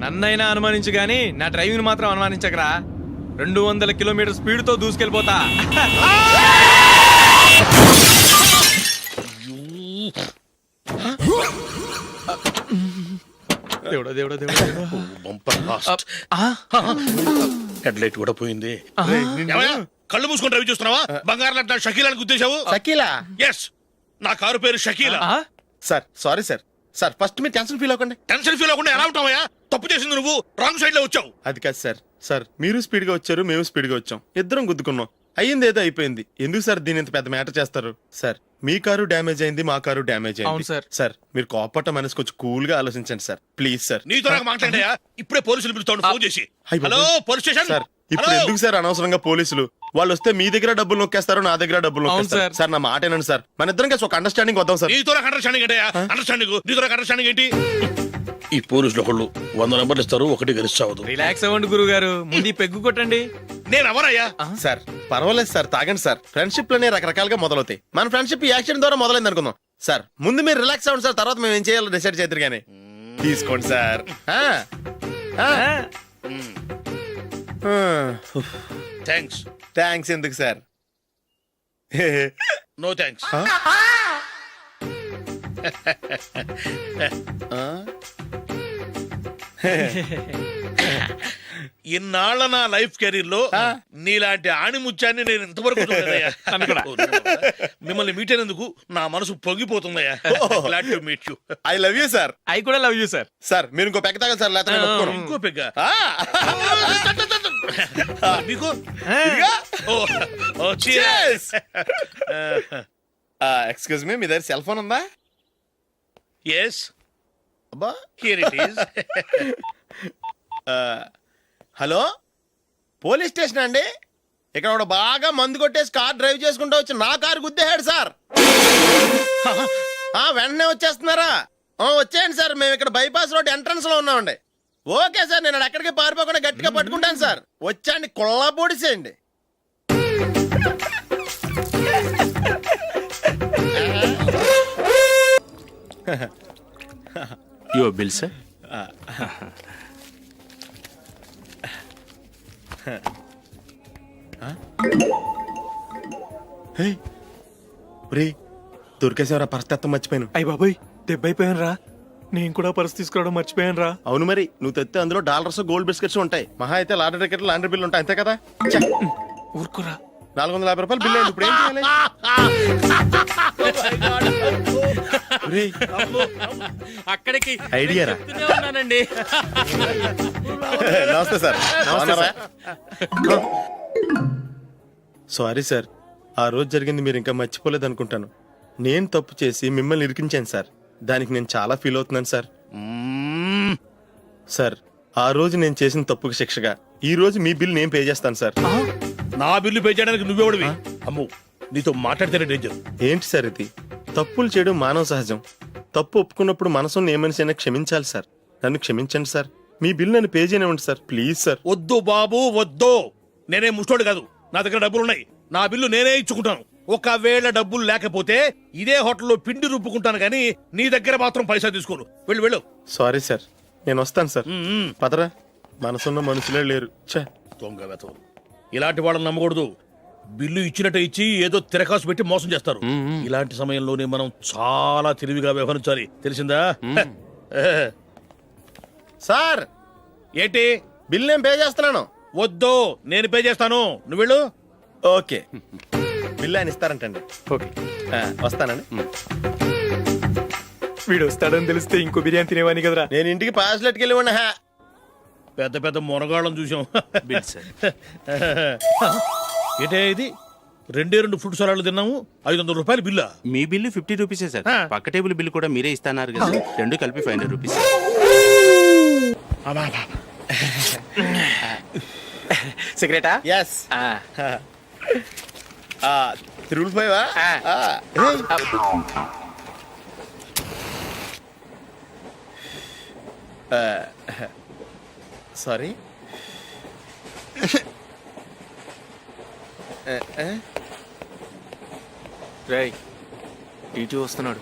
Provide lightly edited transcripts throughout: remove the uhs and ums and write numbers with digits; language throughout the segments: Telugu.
నన్నైనా అనుమానించు గాని నా డ్రైవింగ్ మాత్రం అనుమానించకరా. 200 కిలోమీటర్ స్పీడ్ తో దూసుకెళ్ళిపోతా. దేవుడా దేవుడా దేవుడా. హెడ్ లైట్ కూడా పోయింది. కళ్ళు మూసుకొని రవి చూస్తున్నావా? బంగారం లాంటి షకీలాని గుద్దేశావు. షకీలా? ఎస్, నా కారు పేరు Shakeela. Sir sorry sir. Sir first మీరు టెన్షన్ ఫీల్ అవ్వకండి. టెన్షన్ ఫీల్ అవ్వకుండా ఎలా ఉంటావయ్యా? తప్పు చేసింది నువ్వు, రాంగ్ సైడ్ లో వచ్చావు. అది కాదు సార్. సార్ మీరు స్పీడ్ గా వచ్చారు, మేము స్పీడ్ గా వచ్చాం, ఇద్దరం గుద్దుకున్నాం. అయ్యింది ఏదో అయిపోయింది. ఎందుకు సార్ దీని ఇంత పెద్ద మ్యాటర్ చేస్తారు? సార్ మీ కారు డ్యామేజ్ అయింది, మా కారు డ్యామేజ్ అయింది. సార్ సార్ మీరు కోపట్ట మనసు కొంచెం కూల్ గా ఆలోచించండి సార్, ప్లీజ్ సార్. నీతో నాకు మాట్లాడాయా? ఇప్పుడే పోలీసులు పిలుస్తాను, ఫోన్ చేసి. Hello police station. సార్ ఇప్పుడు ఎందుకు సార్ అనవసరంగా పోలీసులు? వాళ్ళు వస్తే మీ దగ్గర డబ్బులు నొక్కేస్తారు, నా దగ్గర డబ్బులు నొక్కేస్తారు. సార్ నా మాట ఏనండి సార్, మన ఇద్దరం కలిసి ఒక అండర్స్టాండింగ్ వద్దాం సార్. నీతో నాకు అండర్స్టాండింగ్ ఏంటయ్యా? అండర్స్టాండింగ్ నీతో నాకు అండర్స్టాండింగ్ ఏంటి? ఈ పోలీసులు ఒకళ్ళు 100 నెంబర్లు ఇస్తారు, ఒకటి గెలిచావదు. రిలాక్స్ అవ్వండి గురువు గారు, ముందు పెగ్గు కొట్టండి. నేను ఎవరయ్యా? సార్ పర్వాలేదు సార్, తాగండి సార్. ఫ్రెండ్షిప్ లోనే రకరకాలుగా మొదలవుతాయి. మన ఫ్రెండ్షిప్ ఈ యాక్సిడెంట్ ద్వారా మొదలైంది అనుకుందాం. సార్ ముందు మీరు రిలాక్స్ అవ్వండి సార్, తర్వాత మేము ఏం చేయాలో డిసైడ్ చేద్దరు కానీ. తీసుకోండి సార్. థ్యాంక్స్. థ్యాంక్స్ ఎందుకు సార్? No thanks. ఇన్నాళ్ళ నా లైఫ్ కెరీర్ లో నీలాంటి ఆణిముత్యాన్ని నేను ఇంతవరకు చూడలేదయ్యా. మిమ్మల్ని మీట్ అయినందుకు నా మనసు పొంగిపోతుందయ్యా. Glad to meet you. I love you sir. I కూడా లవ్ యూ సార్. సార్ మీరు ఇంకో పెగ్గ తాగండి సార్, లేకపోతే ఇంకో పెగ్గ మీకు. ఎక్స్క్యూజ్ మీ, మీ దగ్గర సెల్ ఫోన్ ఉందా? ఎస్, అబ్బా here it is. Hello, police station అండి. ఇక్కడ ఒకడు బాగా మందు కొట్టేసి కార్ డ్రైవ్ చేసుకుంటూ వచ్చి నా కారు గుద్దేశాడు సార్. వెంటనే వచ్చేస్తున్నారా? వచ్చేయండి సార్, మేము ఇక్కడ బైపాస్ రోడ్ ఎంట్రన్స్ లో ఉన్నామండి. ఓకే సార్, నేను ఎక్కడికి పారిపోకుండా గట్టిగా పట్టుకుంటాను సార్. వచ్చాండి, కుళ్ళ పొడిసేయండి. Your bill, sir. దొరికేసేవరా, పరిస్థితి మర్చిపోయాను. అయ్య బాబాయ్, దెబ్బైపోయాను రా. నేను కూడా పర్స్ తీసుకురావడం మర్చిపోయాను రా. అవును మరి, నువ్వు తెస్తే అందులో డాలర్స్ గోల్డ్ బిస్కెట్స్ ఉంటాయి. మహా అయితే లాటరీ టికెట్, లాండ్రీ బిల్లు ఉంటాయి, అంతే కదా. ఊరుకురా. 450 రూపాయలు బిల్లు అయింది. ఇప్పుడు ఏం చేయాలి? అక్కడికి ఐడియా రా. ఉన్నానండి. నమస్తే సార్. సారీ సార్, ఆ రోజు జరిగింది మీరు ఇంకా మర్చిపోలేదు అనుకుంటాను. నేను తప్పు చేసి మిమ్మల్ని ఇరికించాను సార్. దానికి నేను చాలా ఫీల్ అవుతున్నాను సార్. సార్ ఆ రోజు నేను చేసిన తప్పుకి శిక్షగా ఈ రోజు మీ బిల్ నేను పే చేస్తాను సార్. నా బిల్లు పే చేయడానికి నువ్వెవడివి? అమ్మో, నీతో మాట్లాడితేనే డేంజర్. ఏంటి సార్ ఇది? తప్పులు చేయడం మానవ సహజం. తప్పు ఒప్పుకున్నప్పుడు మనసుని ఏ మనిషి అయినా క్షమించాలి సార్. నన్ను క్షమించండి సార్. మీ బిల్ నన్ను పే చేయనివ్వండి సార్, ప్లీజ్ సార్. వద్దు బాబు వద్దు, నేనే ముష్టోడు కాదు. నా దగ్గర డబ్బులు ఉన్నాయి, నా బిల్లు నేనే ఇచ్చుకుంటాను. ఒకవేళ డబ్బులు లేకపోతే ఇదే హోటల్లో పిండి రుబ్బుకుంటాను, కానీ నీ దగ్గర మాత్రం పైసా తీసుకోను. వెళ్ళు వెళ్ళు. సారీ సార్, నేను వస్తాను సార్. పదరా, మనసున్న మనుషులే లేరు. దొంగ వెతవు, ఇలాంటి వాళ్ళని నమ్మకూడదు. బిల్లు ఇచ్చినట్టు ఇచ్చి ఏదో తిరకాసు పెట్టి మోసం చేస్తారు. ఇలాంటి సమయంలోనే మనం చాలా తెలివిగా వ్యవహరించాలి, తెలిసిందా? సార్ ఏంటి? బిల్ నేను పే చేస్తున్నాను. వద్దు, నేను పే చేస్తాను, నువ్వు వెళ్ళు. ఓకే, బిల్ ఆయన ఇస్తారంటండి. ఓకే, వస్తానండి. వీడు వస్తాడని తెలిస్తే ఇంకో బిర్యానీ తినేవాని కదరా. నేను ఇంటికి పాస్లెట్కి వెళ్ళి ఉన్నా. పెద్ద పెద్ద మునగాళ్ళం చూసాం. ఏంటే ఇది? 2 ఫ్రూట్ సలాడ్లు తిన్నాము, 500 రూపాయలు బిల్లా? మీ బిల్లు 50 రూపీసే సార్. పక్క టేబుల్ బిల్లు కూడా మీరే ఇస్తాన్నారు కదా, రెండు కలిపి 500 రూపీస్. సిగరెటా? ఎస్. 355. సారీ. రేయ్, టీటీ వస్తున్నాడు.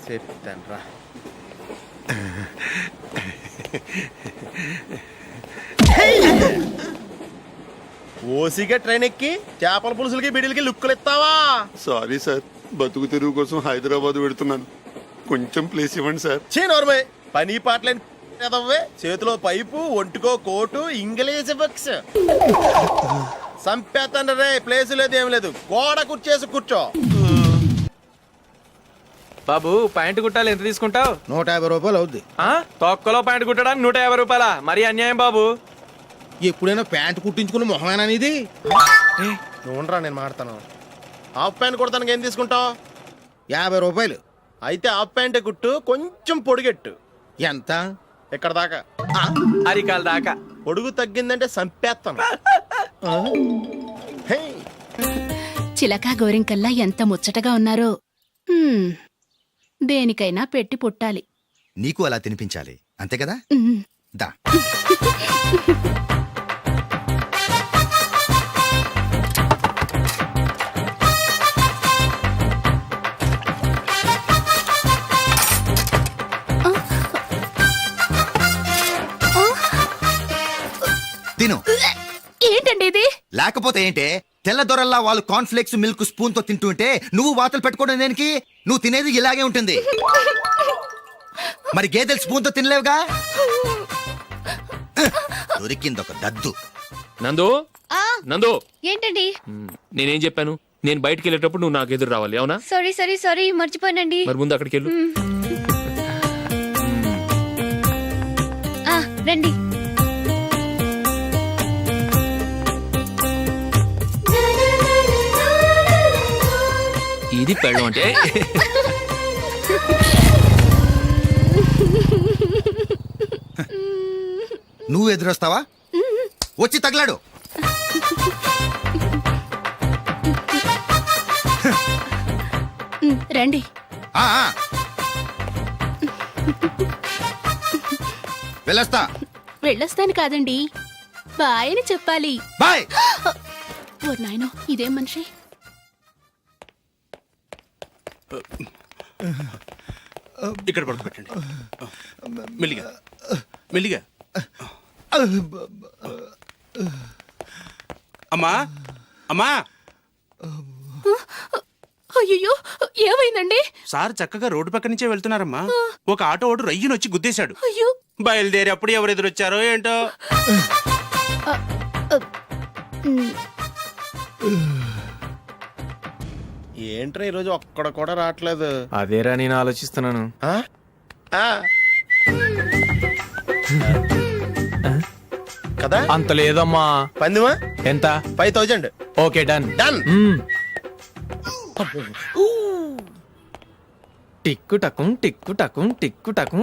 చెప్తాను రా. ఓసిగా ట్రైన్ ఎక్కి చేపల పులుసులకి బిడిలకి లుక్కులు ఇస్తావా? సారీ సార్, బతుకు తెరువు కోసం హైదరాబాద్ పెడుతున్నాను. కొంచెం ప్లేస్ ఇవ్వండి సార్. చే నోర్మే, పని పాటలేని ఎదవ్వే. చేతిలో పైపు, ఒంటికో కోటు, ఇంగ్లీష్ బుక్స్. సంపేతండ్రి రే, ప్లేస్ లేదు ఏం లేదు. గోడ కుర్చేసి కూర్చో. బాబు ప్యాంటు కుట్టాలి, ఎంత తీసుకుంటావు? 150 రూపాయలు అవుద్ది. తొక్కలో ప్యాంటు కుట్టడానికి 150 రూపాయల? మరి అన్యాయం బాబు. ఎప్పుడైనా ప్యాంట్ కుట్టించుకున్న మొహమేనా ఇది? నువ్వురా, నేను మాడతాను. హాఫ్ ప్యాంట్ కుడతానికి ఏం తీసుకుంటావు? 50 రూపాయలు. అయితే హాఫ్ ప్యాంటే కుట్టు, కొంచెం పొడిగెట్టు. ఎంత? ఎక్కడ దాకా? అరికాల దాకా. పొడుగు తగ్గిందంటే సంపేస్తాను. హే, చిలకా గోరింకల్లా ఎంత ముచ్చటగా ఉన్నారో. హ్మ్, దేనికైనా పెట్టి పుట్టాలి. నీకు అలా తినిపించాలి, అంతే కదా? ఉమ్. దా. తిను. ఏంటండి ఇది? లేకపోతే ఏంటే, తెల్ల దొరల్లా వాళ్ళు కాన్ఫ్లెక్స్ మిల్క్ స్పూన్ తో తింటుంటే నువ్వు వాతలు పెట్టుకోవడం దేనికి? నువ్వు తినేది ఇలాగే ఉంటుంది. మరి గేదెలు స్పూన్ తో తినలేవుగా. దొరికింది ఒక దద్దు. నందు, నందు, ఏంటండి? నేనేం చెప్పాను? నేను బయటికి వెళ్ళేటప్పుడు నువ్వు నాకు ఎదురు రావాలి, అవునా? సారీ మర్చిపోయానండి. మరి ముందు అక్కడికి వెళ్ళు. రండి. ఇది పెళ్ళం అంటే. నువ్వు ఎదురొస్తావా? వచ్చి తగలాడు. రండి. ఆ, ఆ. వెళ్ళొస్తా. వెళ్ళొస్తాను కాదండి, బాయ్ అని చెప్పాలి. బాయ్. ఓ నాయనో, ఇదేం మనిషి? ఇక్కడ పడుకోబెట్టండి. మెల్లిగా మెల్లిగా. అమ్మా, అమ్మా. అయ్యో, ఏమైందండి? సార్ చక్కగా రోడ్డు పక్క నుంచే వెళ్తున్నారమ్మా. ఒక ఆటో ఓడు రయ్యను వచ్చి గుద్దేశాడు. అయ్యో. బయలుదేరి అప్పుడు ఎవరు ఎదురొచ్చారో ఏంటో. ఏంట్రా ఈరోజు ఒక్కడ కూడా రావట్లేదు? అదేరా నేను ఆలోచిస్తున్నాను. ఆ? ఆ. కదా అంత లేదమ్మా. పందిమా ఎంత? 5000. Okay, done. డన్. టిక్కు టకుం టిక్కు టకుం టిక్కు టకుం.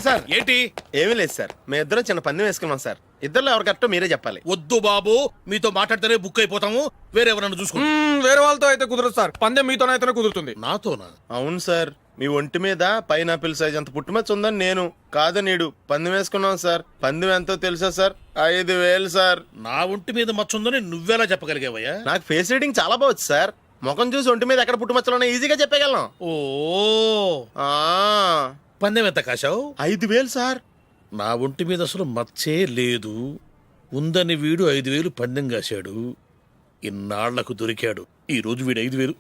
సార్ ఏంటి? ఏమీ లేదు సార్, మేము ఇద్దరం చిన్న పందెం వేసుకున్నాం సార్. ఇద్దరులో ఎవరు కరెక్టో మీరే చెప్పాలి. వద్దు బాబు, మీతో మాట్లాడితేనే బుక్ అయిపోతాము. వేరెవరన్నా చూసుకోండి. వేరే వాళ్ళతో అయితే కుదరదు సార్, పందెం మీతోనైతేనే కుదురుతుంది. నాతోనా? అవును సార్, మీ ఒంటి మీద పైనాపిల్ సైజ్ అంత పుట్టుమచ్చ ఉందని నేను కాదు నీడు పందెం వేసుకున్నాం సార్. పందెం ఎంతో తెలుసా సార్? 5000 సార్. నా ఒంటి మీద మచ్చ ఉందని నువ్వెలా చెప్పగలిగావయ్యా? నాకు ఫేస్ రీడింగ్ చాలా బాగుంది సార్. ముఖం చూసి ఒంటి మీద ఎక్కడ పుట్టుమచ్చలో ఈజీగా చెప్పగలను. ఓ, ఆ, పందెం ఎంత కాశావు? 5000 సార్. నా ఒంటి మీద అసలు మచ్చే లేదు. ఉందని వీడు 5000 పందెం కాశాడు. ఇన్నాళ్లకు దొరికాడు. ఈ రోజు వీడు 5000.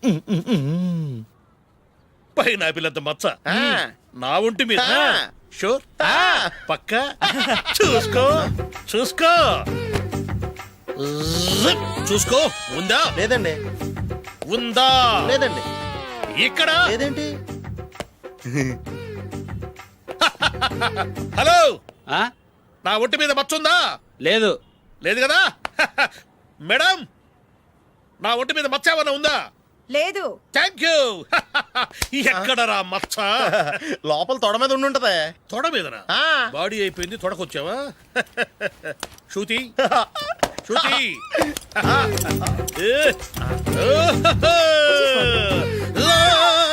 పైన పిల్లంత మచ్చ నా ఒంటి మీద. షూర్, పక్క చూసుకో చూసుకో చూసుకో. ఉందా? లేదండి. ఉందా? లేదండి. ఇక్కడ లేదేంటి? హలో, ఆ? నా ఒంటి మీద మచ్చ ఉందా? లేదు. లేదు కదా? మేడం, నా ఒంటి మీద మచ్చ ఏమన్నా ఉందా? లేదు. Thank you. ఎక్కడరా మచ్చ? లోపల తొడ మీద ఉండుంటదే. తొడ మీదనా? బాడీ అయిపోయింది, తొడకొచ్చావా? శృతి, శృతి. లా,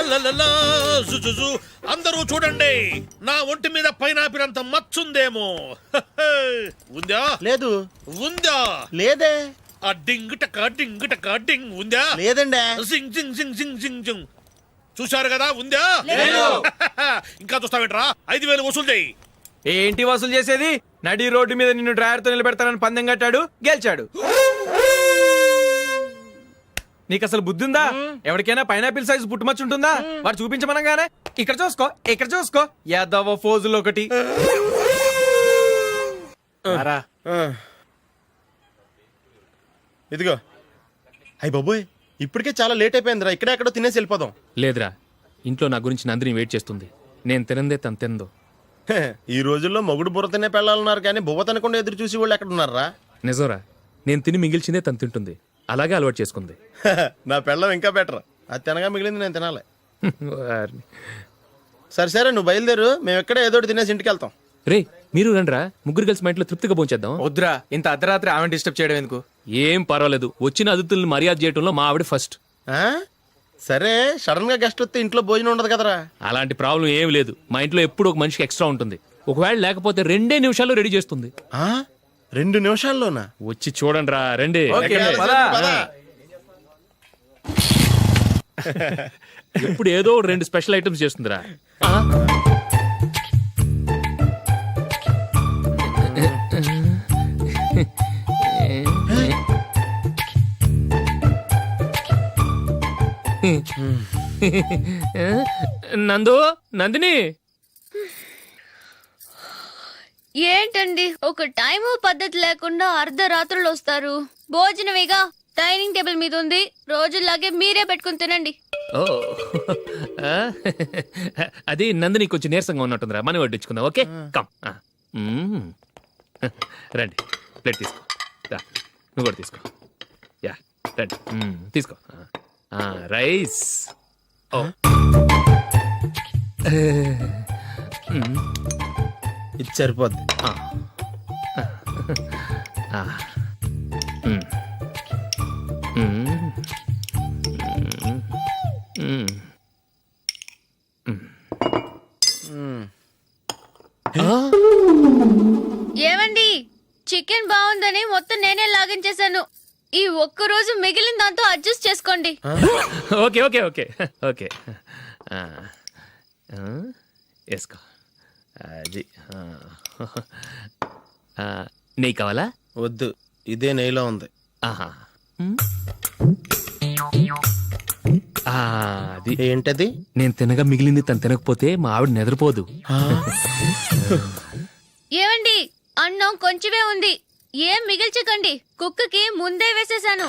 లా, లా, లలలా, జుజుజు. అందరూ చూడండి, నా ఒంటి మీద పైనాపిల్ అంత మచ్చుందేమో. ఉందా? లేదు ఉందా? లేదే ఆ డింగ్ టక డింగ్ ఉందా? లేదండి జింగ్ జింగ్ జింగ్ జింగ్ జింగ్ జింగ్. చూశారు కదా, ఉందా? ఇంకా చూస్తావేంట్రా? 5,000 వసూలు చేయి. ఏంటి వసూలు చేసేది? నడి రోడ్డు మీద నిన్ను డ్రైవర్తో నిలబెడతానని పందెం కట్టాడు, గెలిచాడు. నీకు అసలు బుద్ధి ఉందా? ఎవరికైనా పైనాపిల్ సైజు పుట్టుమచ్చు ఉంటుందా? వాడు చూపించమనగానే ఇక్కడ చూసుకో యాదవ ఫోజులు ఒకటి. ఇదిగో అయ్యి బాబోయ్, ఇప్పటికే చాలా లేట్ అయిపోయిందిరా. ఇక్కడే ఎక్కడో తినేసి వెళ్ళిపోదాం. లేదురా, ఇంట్లో నా గురించి నందిని వెయిట్ చేస్తుంది. నేను తినందే తను తిందో. హే, ఈ రోజుల్లో మొగుడు బుర్ర తినే పెళ్ళాలన్నారు కానీ బువ్వ తినకుండా ఎదురు చూసి వాళ్ళు ఎక్కడ ఉన్నారా? నిజంరా, నేను తిని మిగిల్చిందే తను తింటుంది. అలాగే అలవాటు చేసుకుంది. నా పెళ్ళం ఇంకా బెటర్. అది తినగా మిగిలింది నేను తినాలి. వారిని. సరే నువ్వు బయలుదేరు, మేము ఎక్కడే ఏదో ఒకటి తినేసి ఇంటికి వెళ్తాం. రే, మీరు రండిరా, ముగ్గురు కలిసి మా ఇంట్లో తృప్తిగా పోంచేద్దాం. వద్దురా, ఇంత అర్ధరాత్రి ఆమె డిస్టర్బ్ చేయడం ఎందుకు? ఏం పర్వాలేదు, వచ్చిన అతిథుల్ని మర్యాద చేయడంలో మా ఆవిడ ఫస్ట్. ఆ? సరే, సడన్ గా గెస్ట్ వస్తే ఇంట్లో భోజనం ఉండదు కదరా? అలాంటి ప్రాబ్లం ఏం లేదు. మా ఇంట్లో ఎప్పుడు ఒక మనిషికి ఎక్స్ట్రా ఉంటుంది. ఒకవేళ లేకపోతే 2 నిమిషాల్లో రెడీ చేస్తుంది. ఆ? 2 నిమిషాల్లోనా? వచ్చి చూడండి రా, రండి. ఓకే, పద. ఇప్పుడు ఏదో 2 స్పెషల్ ఐటమ్స్ చేస్తుందిరా. నందిని, ఏంటండి ఒక టైము పద్ధతి లేకుండా అర్ధరాత్రులు వస్తారు? భోజనమేగా డైనింగ్ టేబుల్ మీద ఉంది, రోజుల్లాగే మీరే పెట్టుకుని తినండి. ఓ అది నందిని కొంచెం నీరసంగా ఉన్నట్టుందిరా, మనం వడ్డించుకుందాం. Okay, come. రండి, ప్లేట్ తీసుకో. రా, నువ్వు కూడా తీసుకో. యా, రండి, తీసుకో. రైస్. ఓ, ఇది సరిపోద్ది. ఏమండి, చికెన్ బాగుందని మొత్తం నేనే లాగించేశాను. ఈ ఒక్క రోజు మిగిలిన దాంతో అడ్జస్ట్ చేసుకోండి. Okay okay okay okay. వేసుకో. అది నెయ్యి కావాలా? వద్దు, ఇదే నెయ్యిలో ఉంది. ఆహా. అది ఏంటది? నేను తినగా మిగిలింది తను తినకపోతే మా ఆవిడ నిద్రపోదు. ఏమండి, అన్నం కొంచెమే ఉంది, ఏం మిగిల్చకండి. కుక్కకి ముందే వేసేసాను.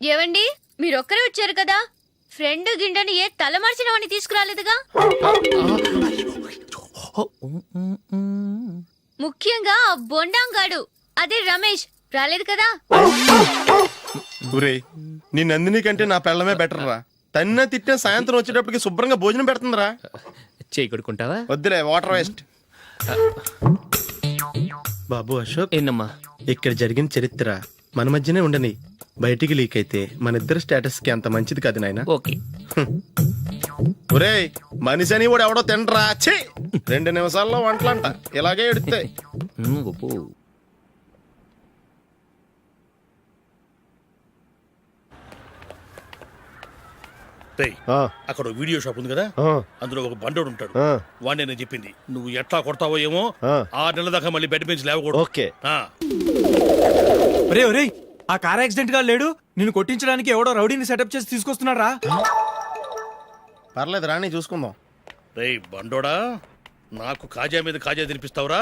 ఏవండి, మీరొక్కరే వచ్చారు కదా, ఫ్రెండ్ గిండెని ఏ తలమార్చిన వాడిని తీసుకురాలేదుగా? ముఖ్యంగా ఆ బొండాంగాడు, అదే రమేష్, రాలేదు కదా? ఊరే, నీ నందిని కంటే నా పెళ్ళమే బెటర్ రా. తన్న తిట్టిన సాయంత్రం వచ్చేటప్పటికి శుభ్రంగా భోజనం పెడుతుందిరా. చేయి కొడుకుంటావా? వద్దులే, వాటర్ వేస్ట్. బాబు అశోక్, ఏంటమ్మా? ఇక్కడ జరిగిన చరిత్ర మన మధ్యనే ఉండని, బయటికి లీక్ అయితే మన ఇద్దరు స్టేటస్ కి అంత మంచిది కాదు నాయన. ఓకే. ఒరే, మనిషి అని కూడా ఎవడో తినరా. 2 నిమిషాల్లో వంటలంట ఇలాగే ఎడితే. అక్కడ వీడియో షాప్ ఉంది కదా, అందులో ఒక బండోడు ఉంటాడు. వాడిని నేను చెప్పింది, నువ్వు ఎట్లా కొడతావో ఏమో. 6 నెలల దాకా మళ్ళీ బెడ్ బెంచ్ లేవకూడదు. ఓకే. ఒరే, ఆ కార్ యాక్సిడెంట్ గా లేడు, నిన్ను కొట్టించడానికి ఎవడో రౌడీని సెటప్ చేసి తీసుకొస్తున్నారా? పర్లేదు రాని, చూసుకుందాం. రేయ్ బండోడా, నాకు కాజా మీద కాజా తినిపిస్తావురా?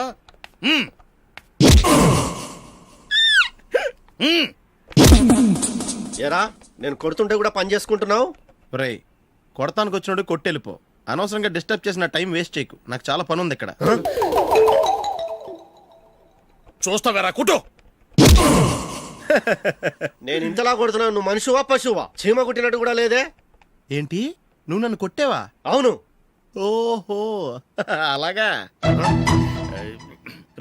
ఎరా, నేను కొడుతుంటే కూడా పని చేసుకుంటున్నావు. రే, కొడతానికి వచ్చినట్టు కొట్టెళ్ళిపో. అనవసరంగా డిస్టర్బ్ చేసిన టైం వేస్ట్ చేయకు, నాకు చాలా పని ఉంది ఇక్కడ. చూస్తావేరా కుట్టు. నేను ఇంతలా కొడుతున్నావు, నువ్వు మనిషివా పశువా? చీమ కొట్టినట్టు కూడా లేదే. ఏంటి, నువ్వు నన్ను కొట్టేవా? అవును. ఓహో, అలాగా.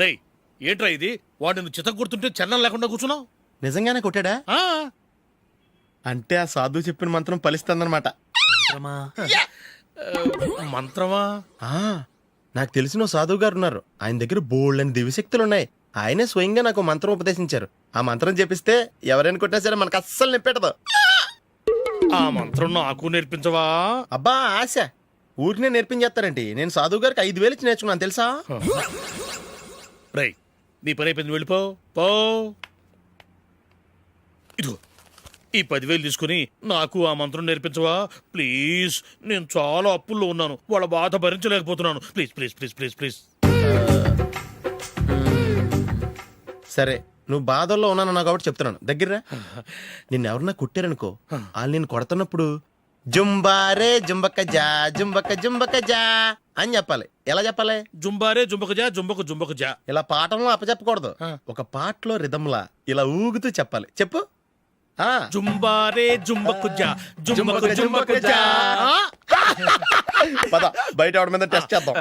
రేయ్, ఏంట్రా ఇది? వాడు నువ్వు చిత్త కొడుతుంటే చలనం లేకుండా కూర్చున్నావు. నిజంగానే కొట్టాడా? అంటే ఆ సాధువు చెప్పిన మంత్రం ఫలిస్తుందన్నమాట. మంత్రమా? ఆ, నాకు తెలిసిన ఓ సాధువు గారు ఉన్నారు. ఆయన దగ్గర బోల్డని దివ్యశక్తులు ఉన్నాయి. ఆయనే స్వయంగా నాకు ఓ మంత్రం ఉపదేశించారు. ఆ మంత్రం చెప్పిస్తే ఎవరైనా కొట్టినా సరే మనకు అస్సలు నిప్పెట్టదు. ఆ మంత్రం నాకు నేర్పించవా? అబ్బా ఆశ, ఊరినే నేర్పించేస్తారండి. నేను సాధువు గారికి 5,000 ఇచ్చి నేర్చుకున్నాను తెలుసా. రై, నీ పని అయిపోయింది, వెళ్ళిపో పో. ఇదిగో ఈ 10,000 తీసుకుని నాకు ఆ మంత్రం నేర్పించవా ప్లీజ్? నేను చాలా అప్పుల్లో ఉన్నాను, వాళ్ళ బాధ భరించలేకపోతున్నాను. Please please please please please. సరే, నువ్వు బాధల్లో ఉన్నాను నాకు కాబట్టి చెప్తున్నాను. దగ్గర నిన్ను ఎవరన్నా కొట్టారనుకో, వాళ్ళు నేను కొడుతున్నప్పుడు జుంబారే జుంబక జా జుంబక జుంబక జా అని చెప్పాలి. ఎలా చెప్పాలి? జుంబారే జుంబకు జా జుంబకు జుంబకు జా. ఇలా పాఠంలో అప్పచెప్పకూడదు. ఒక పాటలో రిధంలా ఇలా ఊగుతూ చెప్పాలి. చెప్పు. ఆ జుంబారే జుంబకు జా జుంబకు జుంబకు జా. పద బయట ఆవిడ మీద టెస్ట్ చేద్దాం.